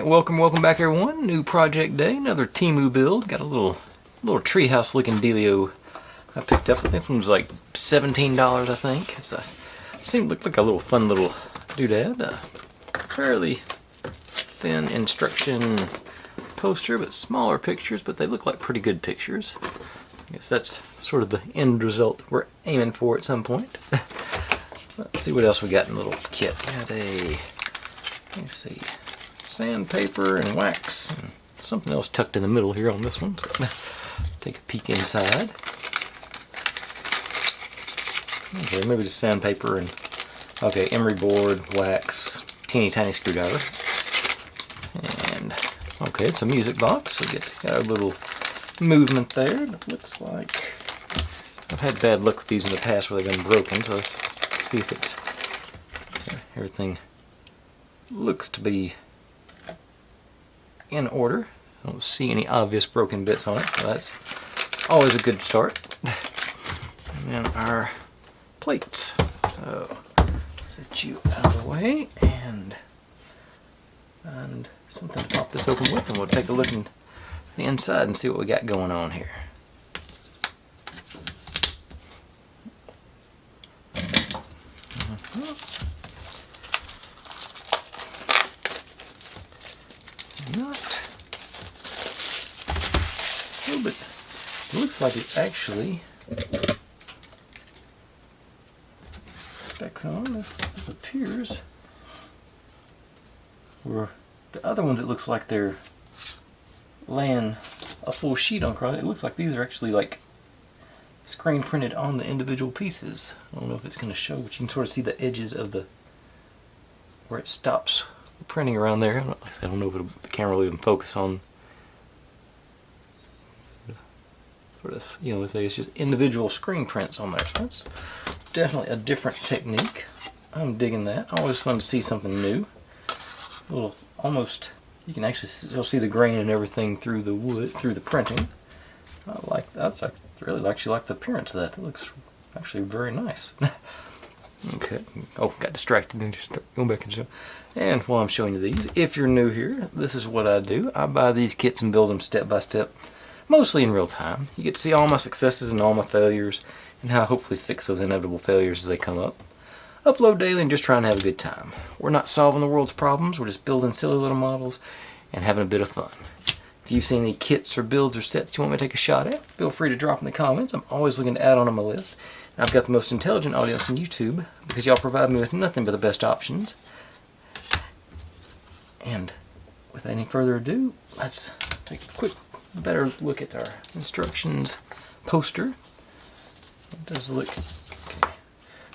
Alright, welcome back everyone. New project day, another Temu build. Got a little treehouse looking dealio I picked up. I think it was like $17, I think. It's looked like a little fun little doodad. Fairly thin instruction poster, but smaller pictures, but they look like pretty good pictures. I guess that's sort of the end result we're aiming for at some point. Let's see what else we got in the little kit. Got let's see, sandpaper and wax, and something else tucked in the middle here on this one. So take a peek inside. Okay, maybe just sandpaper and emery board, wax, teeny tiny screwdriver, and okay, it's a music box. So got a little movement there. It looks like I've had bad luck with these in the past where they've been broken. So let's see if it's everything looks to be in order. I don't see any obvious broken bits on it, so that's always a good start. And then our plates. So set you out of the way and something to pop this open with, and we'll take a look in the inside and see what we got going on here. But it looks like it actually specs on. This appears where the other ones, it looks like they're laying a full sheet on across. It looks like these are actually like screen printed on the individual pieces. I don't know if it's going to show, but you can sort of see the edges of the where it stops printing around there. I don't know if the camera will even focus on. Let's say it's just individual screen prints on there. So that's definitely a different technique. I'm digging that. Always fun to see something new. A little, almost, you can actually still see the grain and everything through the wood, through the printing. I like that. I really actually like the appearance of that. That looks actually very nice. Okay. Oh, got distracted and just going back and show. And while I'm showing you these, if you're new here, this is what I do. I buy these kits and build them step by step. Mostly in real time. You get to see all my successes and all my failures, and how I hopefully fix those inevitable failures as they come up. Upload daily and just trying to have a good time. We're not solving the world's problems, we're just building silly little models and having a bit of fun. If you've seen any kits or builds or sets you want me to take a shot at, feel free to drop in the comments. I'm always looking to add on my list. And I've got the most intelligent audience on YouTube because y'all provide me with nothing but the best options. And with any further ado, let's take a better look at our instructions poster. It does look okay.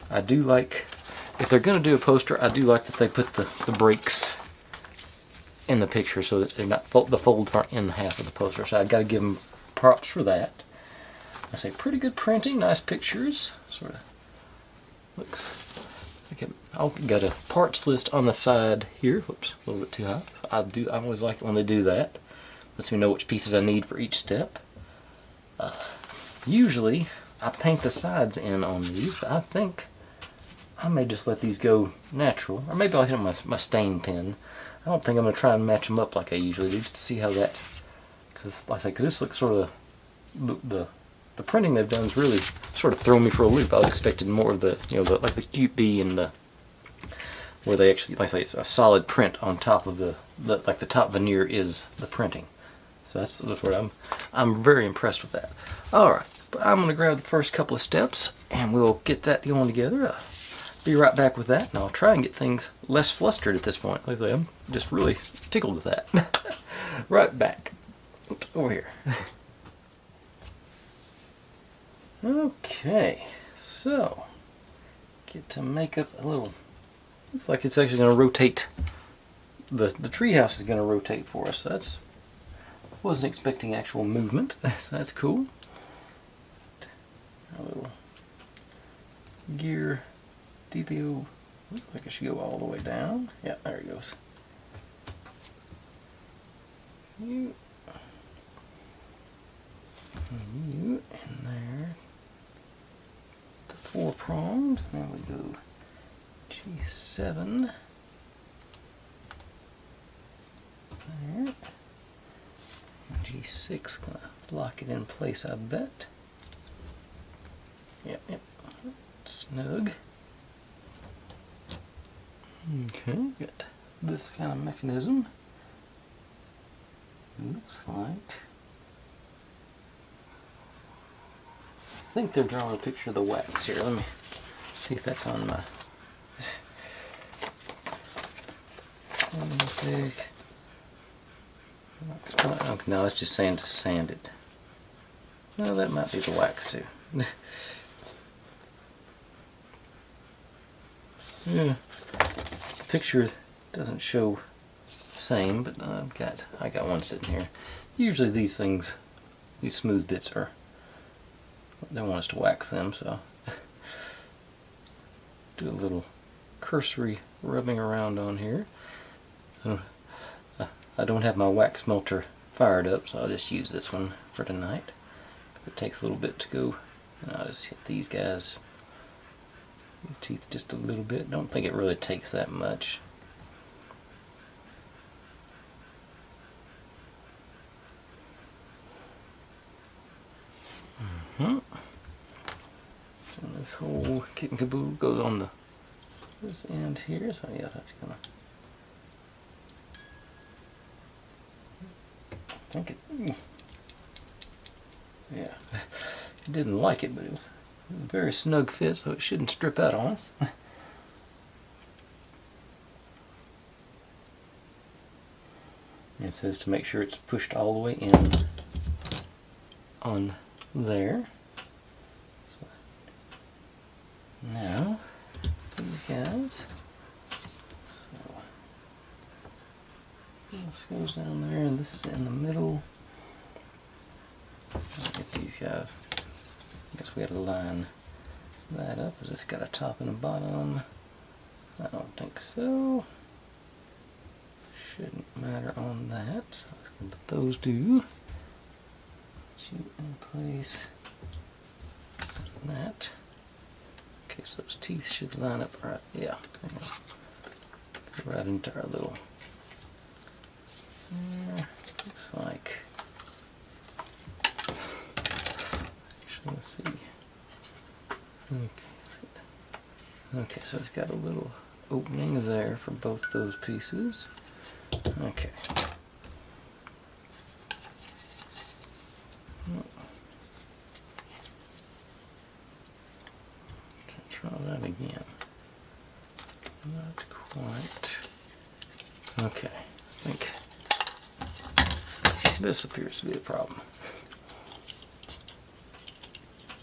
I do like, if they're going to do a poster, I do like that they put the breaks in the picture so that they're not the folds aren't in half of the poster. So I've got to give them props for that. I say pretty good printing, nice pictures. Sort of looks like I've got a parts list on the side here. Whoops, a little bit too high. I always like it when they do that. Lets me know which pieces I need for each step. Usually, I paint the sides in on these. I think I may just let these go natural. Or maybe I'll hit them with my stain pen. I don't think I'm going to try and match them up like I usually do, just to see how that... Because, like I say, this looks sort of... The printing they've done is really sort of thrown me for a loop. I was expecting more of the, like the cute bee and the... Where they actually, like I say, it's a solid print on top of the top veneer is the printing. So that's what I'm very impressed with that. Alright, but I'm going to grab the first couple of steps and we'll get that going together. Be right back with that, and I'll try and get things less flustered at this point. Like I say, I'm just really tickled with that. Right back. Oops, over here. Okay, so get to make up a little. Looks like it's actually going to rotate. The treehouse is going to rotate for us. So wasn't expecting actual movement, so that's cool. A little gear dealio. Looks like it should go all the way down. Yeah, there it goes. You in there. The 4 prongs. There we go. G7. E6 gonna lock it in place, I bet. Yep, snug. Okay, got this kind of mechanism. Looks like, I think they're drawing a picture of the wax here. Let me see if that's on my oh, no, it's just saying to sand it. No, that might be the wax too. Yeah, picture doesn't show the same, but I got one sitting here. Usually these things, these smooth bits are, they want us to wax them, so do a little cursory rubbing around on here. I don't have my wax melter fired up, so I'll just use this one for tonight. It takes a little bit to go, and I'll just hit these guys, these teeth just a little bit. Don't think it really takes that much. And this whole kit and caboodle goes on this end here, so yeah, that's gonna. I think it. Yeah, it didn't like it, but it was a very snug fit, so it shouldn't strip out on us. It says to make sure it's pushed all the way in on there. So now, these guys. So this goes down there, and this is in the middle. I'll get these guys. I guess we got to line that up. Has this got a top and a bottom? I don't think so. Shouldn't matter on that. So let's go with those two. Put you in place. That. Okay, so those teeth should line up right. Yeah. Right into our little. Looks like. Actually, let's see. Okay, so it's got a little opening there for both those pieces. Okay. Try that again. Not quite. Okay, I think this appears to be the problem.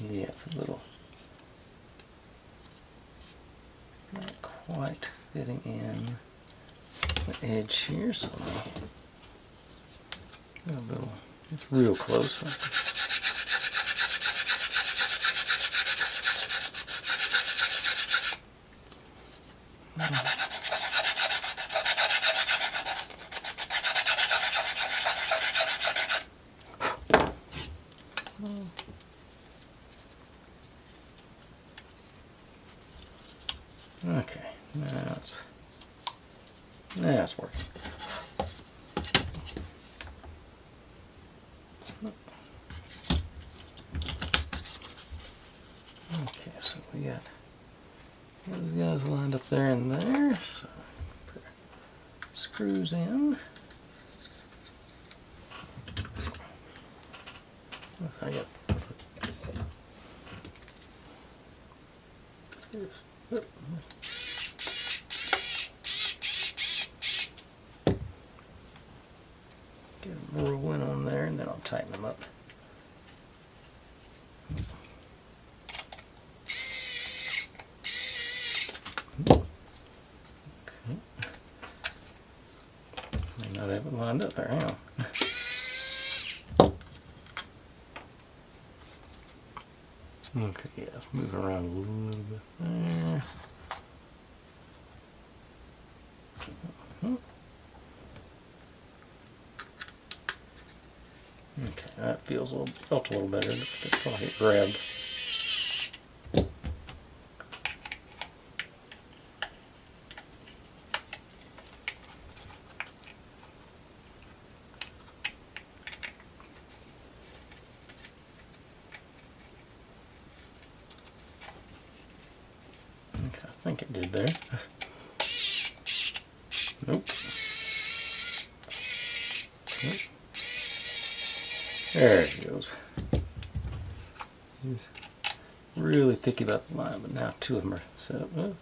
Yeah, it's a little not quite fitting in the edge here, so a little, it's real close. Okay, now it's working. Okay, so we got those guys lined up there and there. So put screws in. I got this. Get them rolling on there, and then I'll tighten them up. Okay. May not have it lined up there. Hang on. Okay, yeah, let's move it around a little bit there. Okay, that felt a little better. That's why it grabbed. think it did there. Nope. Nope. There it goes. He's really picky about the line, but now two of them are set up. Oh,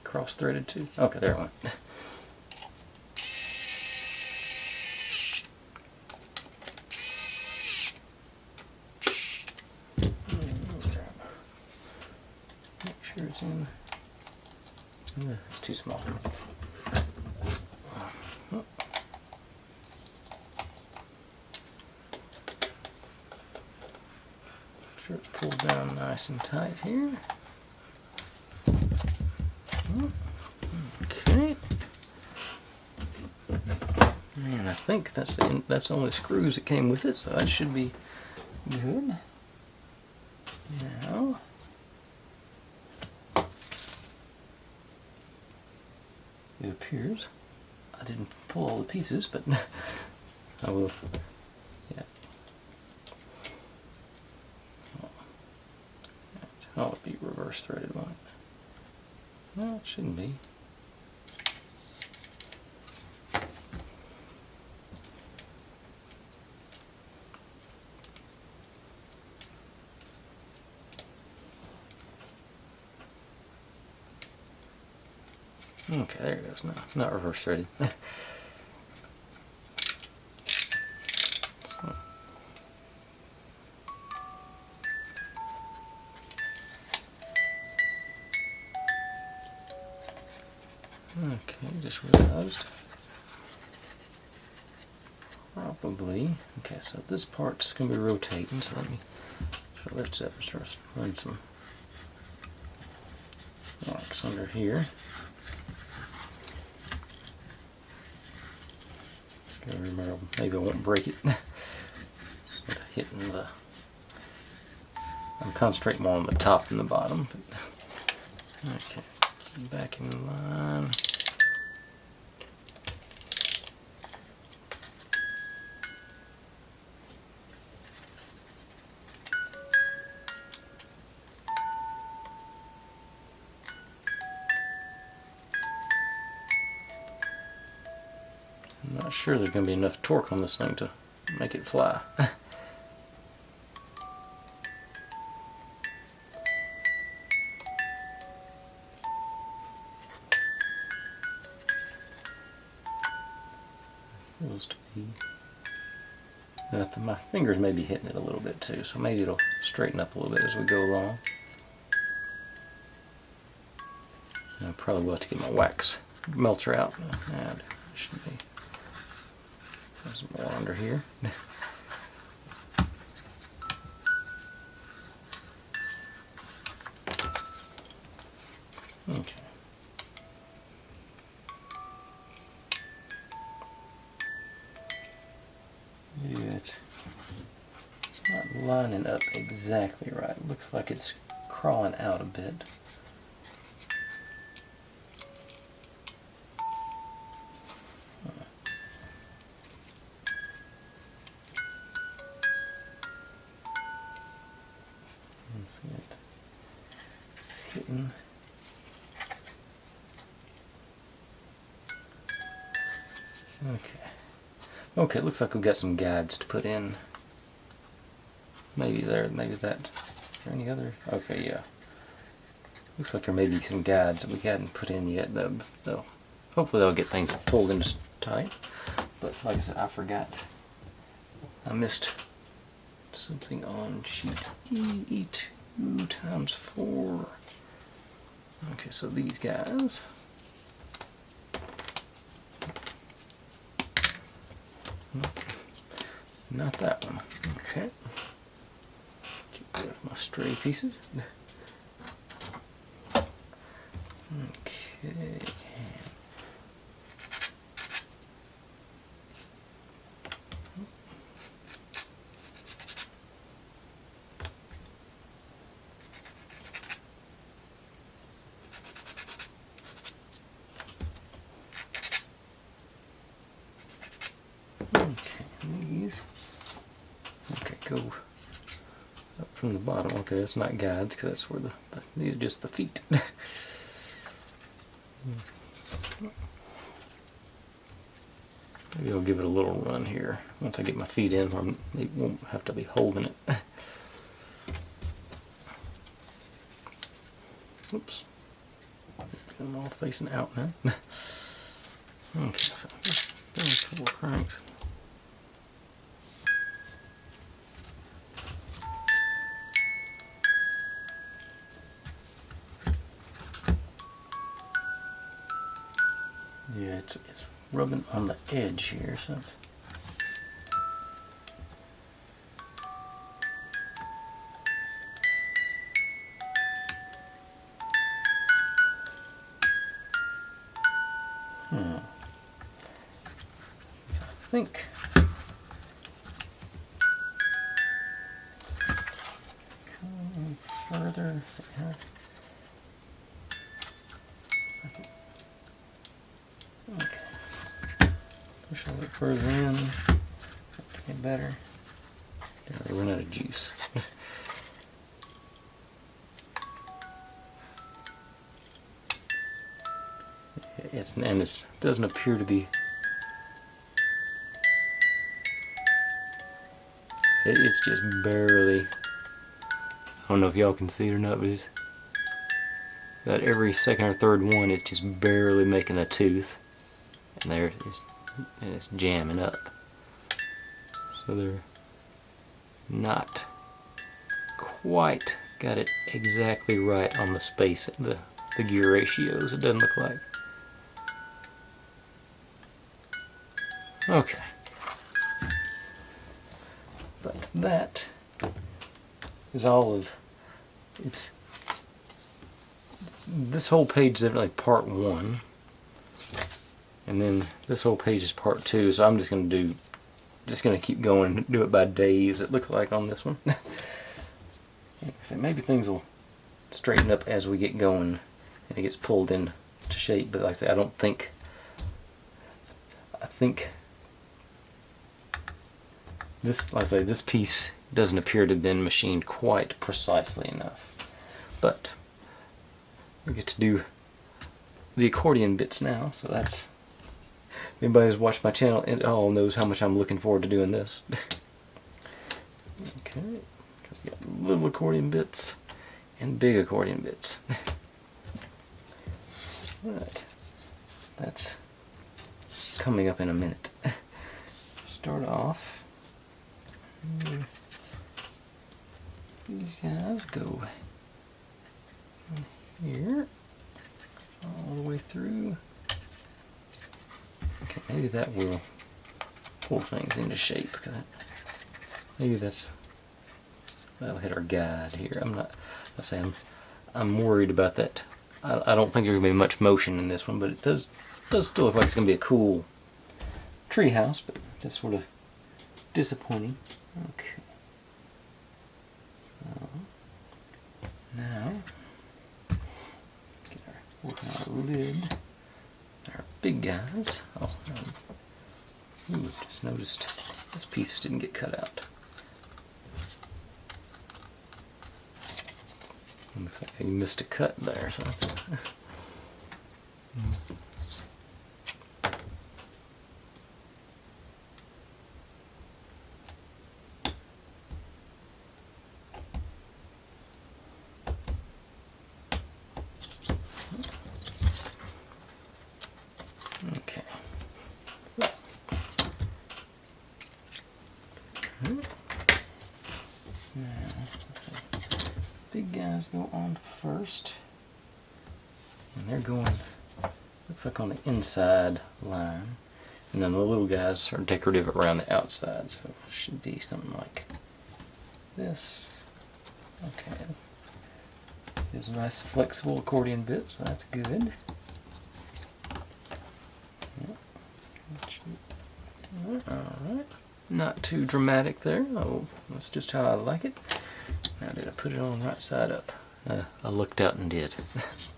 cross-threaded too. Okay, there it went. Make sure it's in. It's too small. Sure it's pulled down nice and tight here. Okay. And I think that's the only screws that came with it, so that should be good. Now, it appears I didn't pull all the pieces, but I will. Yeah. Oh, it'd be reverse threaded, won't it? No, it shouldn't be. Okay, there it goes now. Not reverse threaded. So. Okay, just realized. Probably. Okay, so this part's going to be rotating, so let me lift it up and start run some marks under here. Remember, maybe I won't break it. Hitting the. I'm concentrating more on the top than the bottom. But, okay, back in line. I'm not sure there's going to be enough torque on this thing to make it fly. Feels to be. My fingers may be hitting it a little bit too, so maybe it'll straighten up a little bit as we go along. I probably will have to get my wax melter out. And should be. There's more under here. Okay. Yeah, it's not lining up exactly right. It looks like it's crawling out a bit. Let's get hitting. Okay. Okay, it looks like we've got some guides to put in. Maybe there, maybe that. Is there any other? Okay, yeah. Looks like there may be some guides that we hadn't put in yet, though. Hopefully they'll get things pulled into tight. But like I said, I forgot. I missed something on sheet E2 times 4. Okay, so these guys. Not that one. Okay. Get rid of my stray pieces. Okay. Okay, go up from the bottom. Okay, that's not guides because that's where these are just the feet. Maybe I'll give it a little run here once I get my feet in where they won't have to be holding it. Oops. Get them all facing out now. Okay, so a couple of cranks. Yeah, it's rubbing on the edge here, so it's I think come further. See how? Okay. Push a little further in. Get better. I run out of juice. And it doesn't appear to be. It's just barely. I don't know if y'all can see it or not, but it's about every second or third one, it's just barely making a tooth, and there it is, and it's jamming up. So they're not quite got it exactly right on the space, the gear ratios. It doesn't look like. Okay. But that is all of it's. This whole page is like part 1, and then this whole page is part 2. So I'm just gonna keep going and do it by days. It looks like on this one. So maybe things will straighten up as we get going and it gets pulled into shape. But like I say, I think this, like I say, this piece doesn't appear to have been machined quite precisely enough. But we get to do the accordion bits now, so that's, anybody who's watched my channel, it all knows how much I'm looking forward to doing this. Okay, because we got little accordion bits and big accordion bits. But that's coming up in a minute. Start off. These guys go here, all the way through. Okay, maybe that will pull things into shape. Maybe that'll hit our guide here. I'm worried about that. I don't think there's gonna be much motion in this one, but it does still look like it's gonna be a cool treehouse, but just sort of disappointing. Okay. So now get our lid, our big guys. Oh, just noticed this piece didn't get cut out. Looks like you missed a cut there, so that's okay. Now, let's see. Big guys go on first, and they're going, looks like on the inside line, and then the little guys are decorative around the outside, so it should be something like this. Okay, gives a nice flexible accordion bit, so that's good. Alright, not too dramatic there. Oh, that's just how I like it. Now, did I put it on right side up? I looked out and did.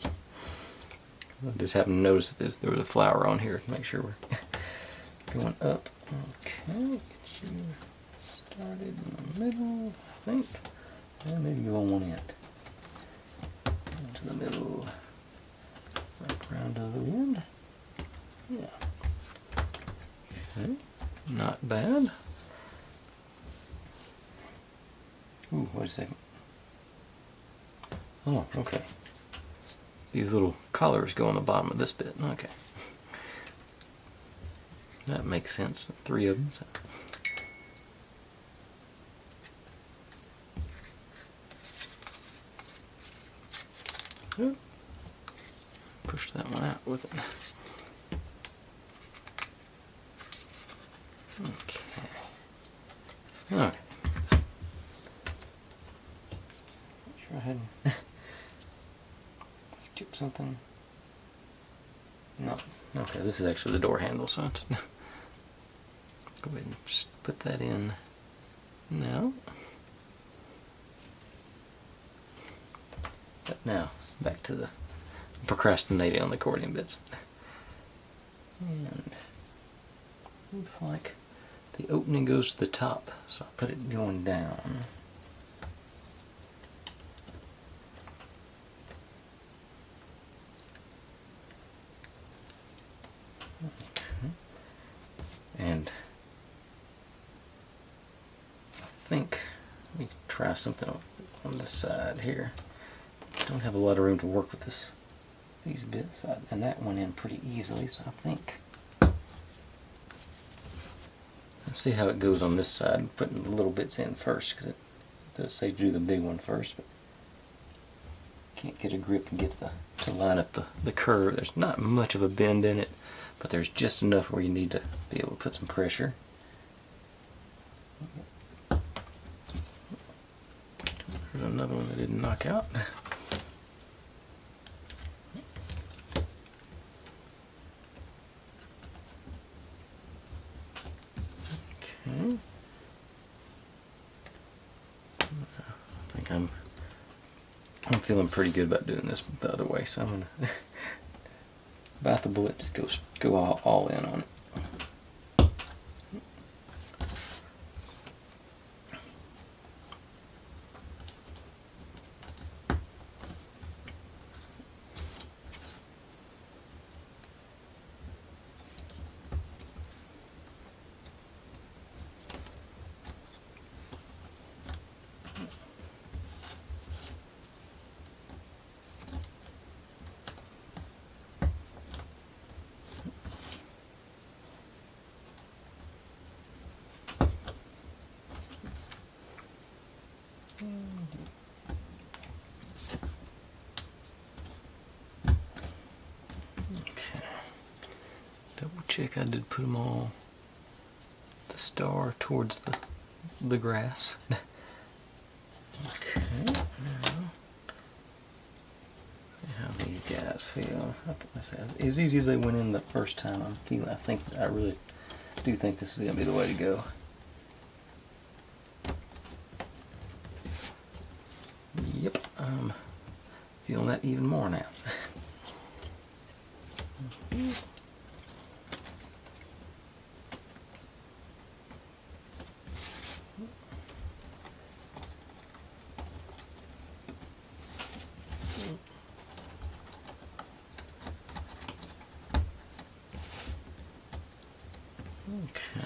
I just happened to notice that there was a flower on here to make sure we're going up. Okay, get you started in the middle, I think. And maybe go on one end. Into the middle. Right Around to the other end. Yeah. Okay. Not bad. Ooh, wait a second. Oh, okay. These little collars go on the bottom of this bit. Okay. That makes sense. 3 of them. So. Oop. Push that one out with it. Okay. Okay. Go ahead and skip something. No. Okay, this is actually the door handle, so it's go ahead and just put that in. No. But now, back to the procrastinating on the accordion bits. And looks like the opening goes to the top, so I'll put it going down. Okay. And I think let me try something on this side here. Don't have a lot of room to work with these bits, and that went in pretty easily, so I think let's see how it goes on this side, putting the little bits in first, because it does say do the big one first, but can't get a grip and get to line up the curve. There's not much of a bend in it, but there's just enough where you need to be able to put some pressure. There's another one that didn't knock out. Okay. I think I'm feeling pretty good about doing this the other way, so I'm gonna bite the bullet, just go all in on it. Double check I did put them all the star towards the grass. Okay, now how these guys feel. As easy as they went in the first time, I really do think this is gonna be the way to go. Yep, I'm feeling that even more now. Okay.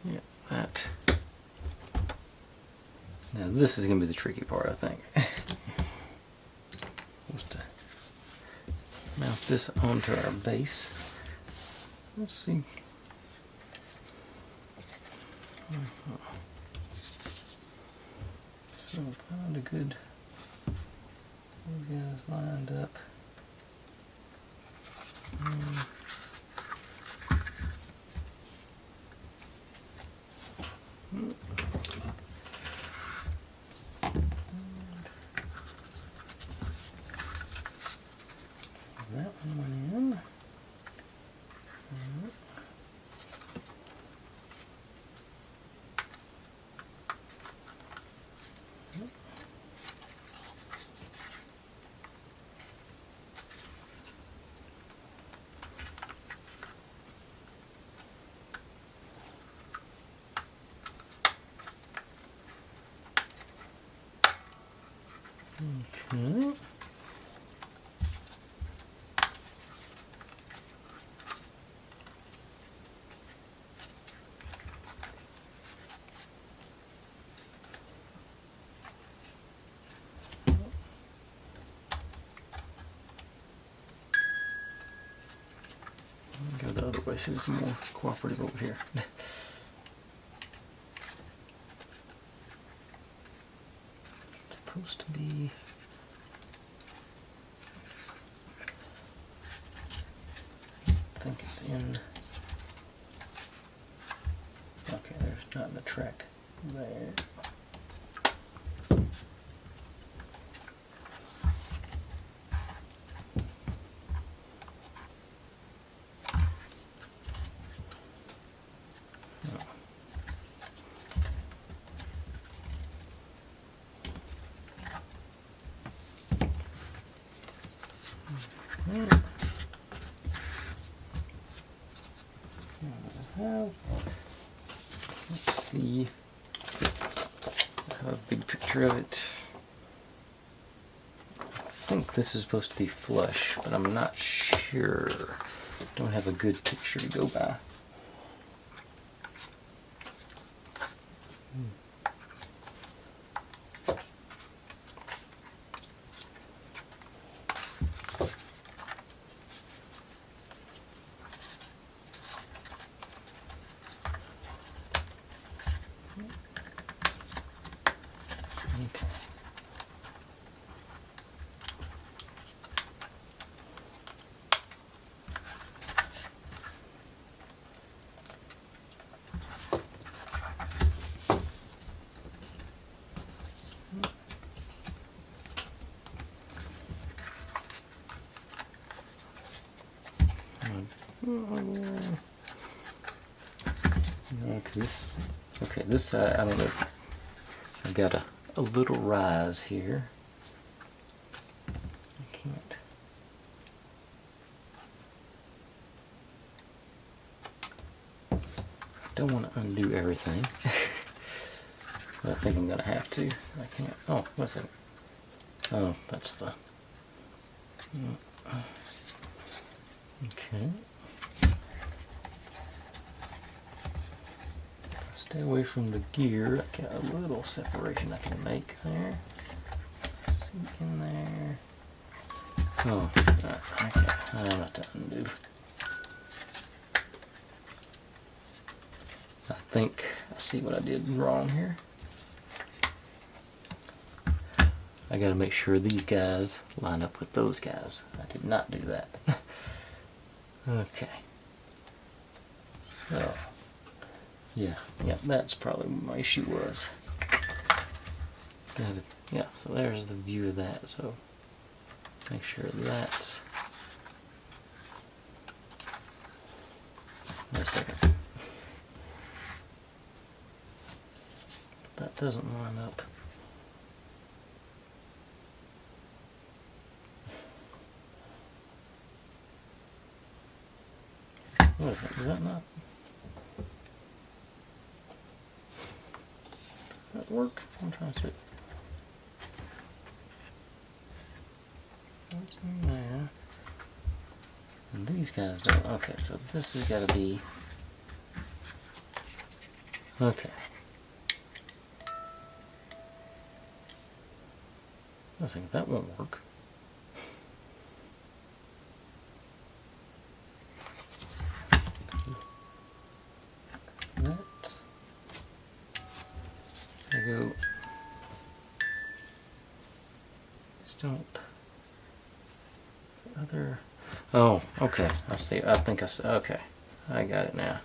Yeah, that. Now this is going to be the tricky part, I think. Just to mount this onto our base. Let's see. So find a good. These guys lined up. That one went in. Okay. way so it's more cooperative over here. It's supposed to be. I think it's in. Okay, there's not the track there. Let's see. I have a big picture of it. I think this is supposed to be flush, but I'm not sure. Don't have a good picture to go by. This I don't know. I've got a little rise here. I can't. Don't want to undo everything. But I think I'm gonna have to. I can't. Oh, wait a second. Oh, that's the. Okay. Stay away from the gear. I got a little separation I can make there. See in there. Oh, okay. I'm not to undo. I think I see what I did wrong here. I gotta make sure these guys line up with those guys. I did not do that. Okay. So. Yeah, that's probably what my issue was. Yeah, so there's the view of that, so make sure that's. Wait a second. That doesn't line up. What is that? Is that not? That work? I'm trying to see. That's in there. And these guys don't. Okay, so this has got to be. Okay. I think that won't work. Go. Just don't. Other. Oh, okay. I see. I think I see. Okay, I got it now.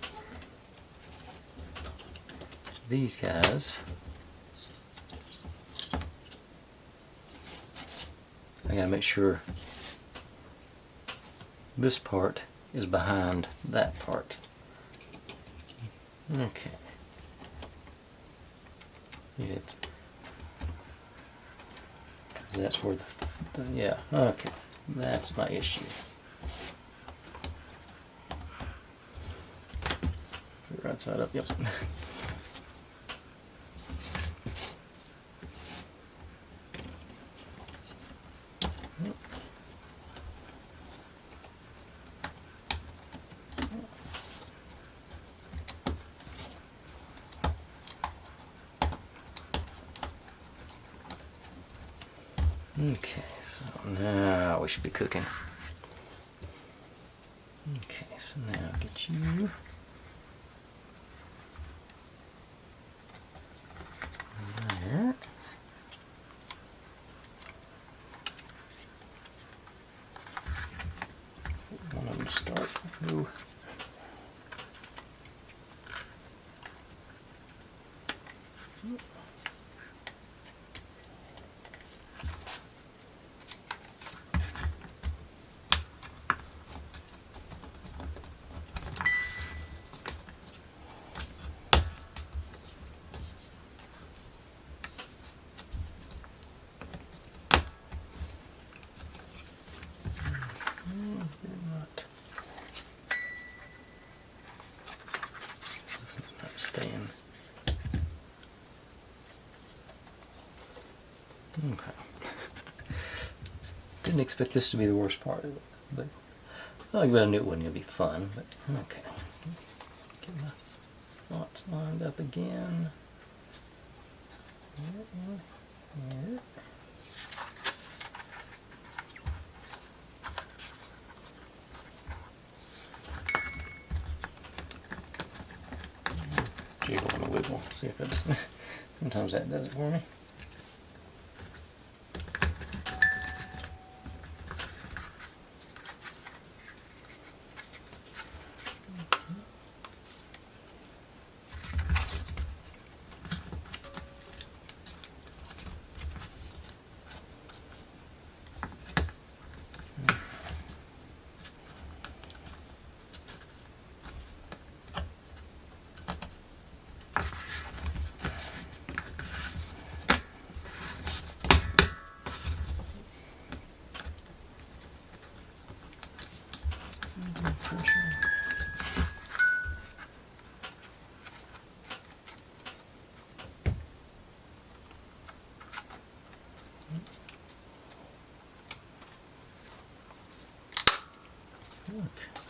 These guys. I gotta make sure this part is behind that part. Okay. It's, that's where the yeah, okay, that's my issue. Right side up, yep. Okay, so now we should be cooking. Okay, so now get you there. One of them start. Go. Staying. Okay. Didn't expect this to be the worst part of it, but I knew it wasn't going to be fun. But okay. Get my slots lined up again. Here. Jiggle and wiggle. See if it's. Sometimes that does it for me.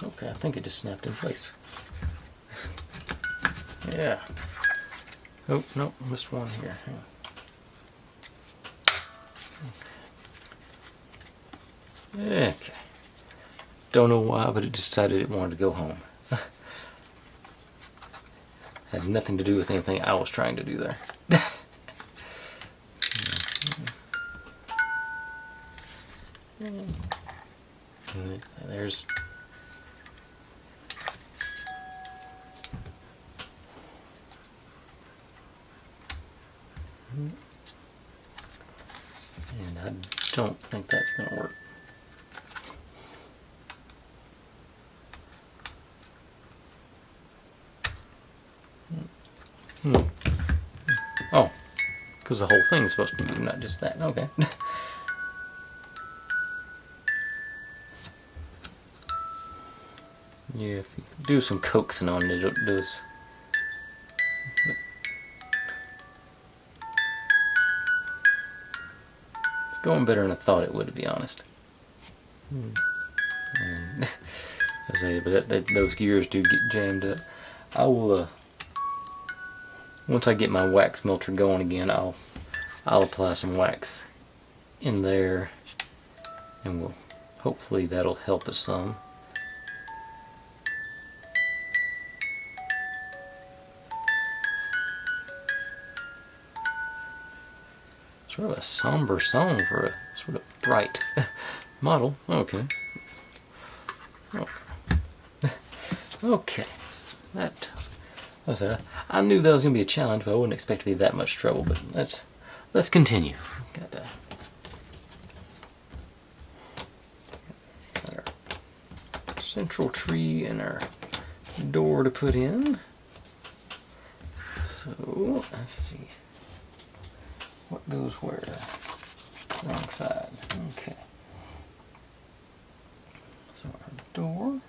Okay, I think it just snapped in place. Yeah. Oh, no, missed one here. Hang on. Okay. Don't know why, but it decided it wanted to go home. Had nothing to do with anything I was trying to do there. There's and I don't think that's going to work. Oh, because the whole thing is supposed to be not just that. Okay. Yeah, if you do some coaxing on it, it does. It's going better than I thought it would, to be honest. But those gears do get jammed up. I will, once I get my wax melter going again, I'll apply some wax in there, and hopefully that'll help us some. Sort of a somber song for a sort of bright model. Okay. Oh. Okay. I knew that was going to be a challenge, but I wouldn't expect it to be that much trouble. But let's continue. Got our central tree and our door to put in. So let's see. What goes where? Wrong side. Okay. So our door.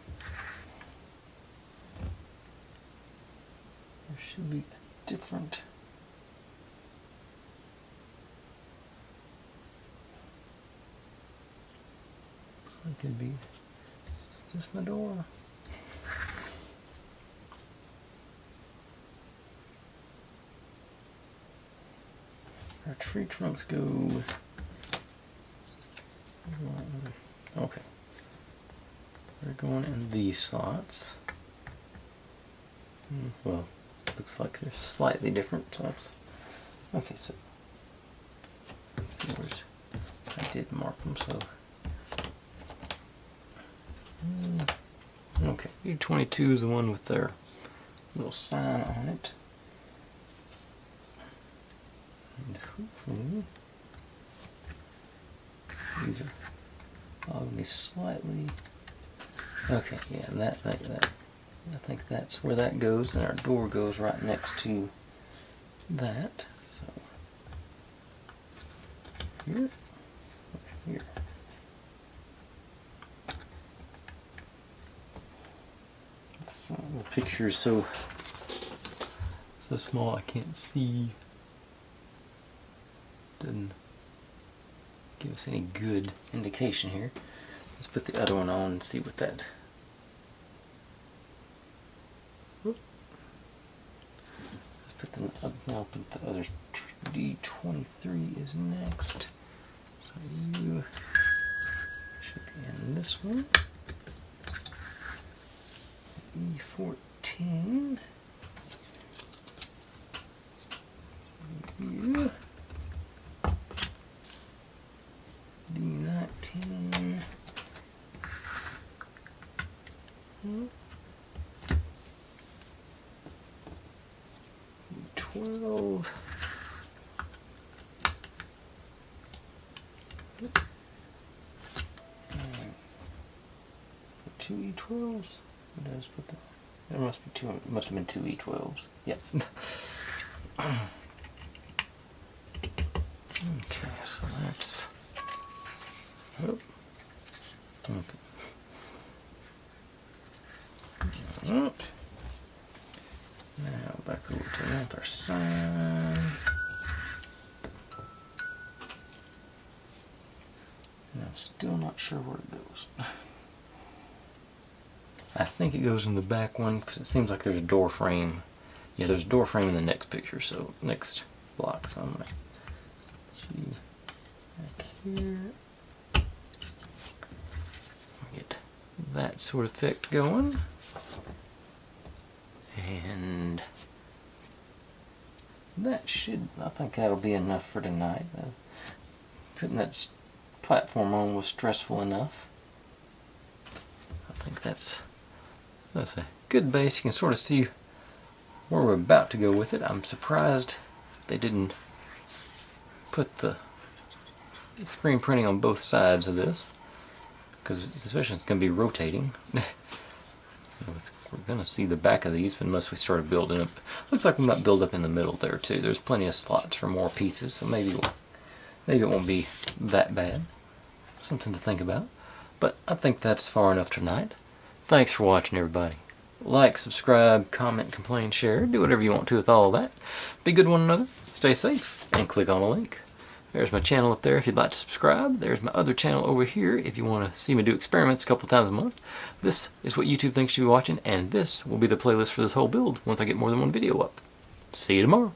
There should be a different. Looks like it'd be. Is this my door? Our tree trunks go. Okay. They're going in these slots. Well, looks like they're slightly different, so that's okay. So I did mark them, so okay. U22 is the one with their little sign on it, and hopefully these are probably slightly okay. Yeah, that. I think that's where that goes, and our door goes right next to that. So here. The picture is so small I can't see. Doesn't give us any good indication here. Let's put the other one on and see what that. I'll put the other D23 is next. So you should be in this one. E14. You. D19. 12. Two E12s. Did I just put that? There must be two. It must have been two E12s. Yep. Okay, so that's. Oh. Okay. Right. Now back over to the other side. And I'm still not sure where it goes. I think it goes in the back one because it seems like there's a door frame. Yeah, there's a door frame in the next picture, so next block. So I'm going to choose back here. Get that sort of effect going. And that should, I think that'll be enough for tonight. Putting that platform on was stressful enough. I think that's a good base. You can sort of see where we're about to go with it. I'm surprised they didn't put the screen printing on both sides of this, because especially it's going to be rotating. We're going to see the back of these, but unless we start building up. Looks like we might build up in the middle there too. There's plenty of slots for more pieces, so maybe it won't be that bad. Something to think about. But I think that's far enough tonight. Thanks for watching, everybody. Like, subscribe, comment, complain, share. Do whatever you want to with all of that. Be good to one another. Stay safe. And click on the link. There's my channel up there if you'd like to subscribe. There's my other channel over here if you want to see me do experiments a couple times a month. This is what YouTube thinks you should be watching, and this will be the playlist for this whole build once I get more than one video up. See you tomorrow.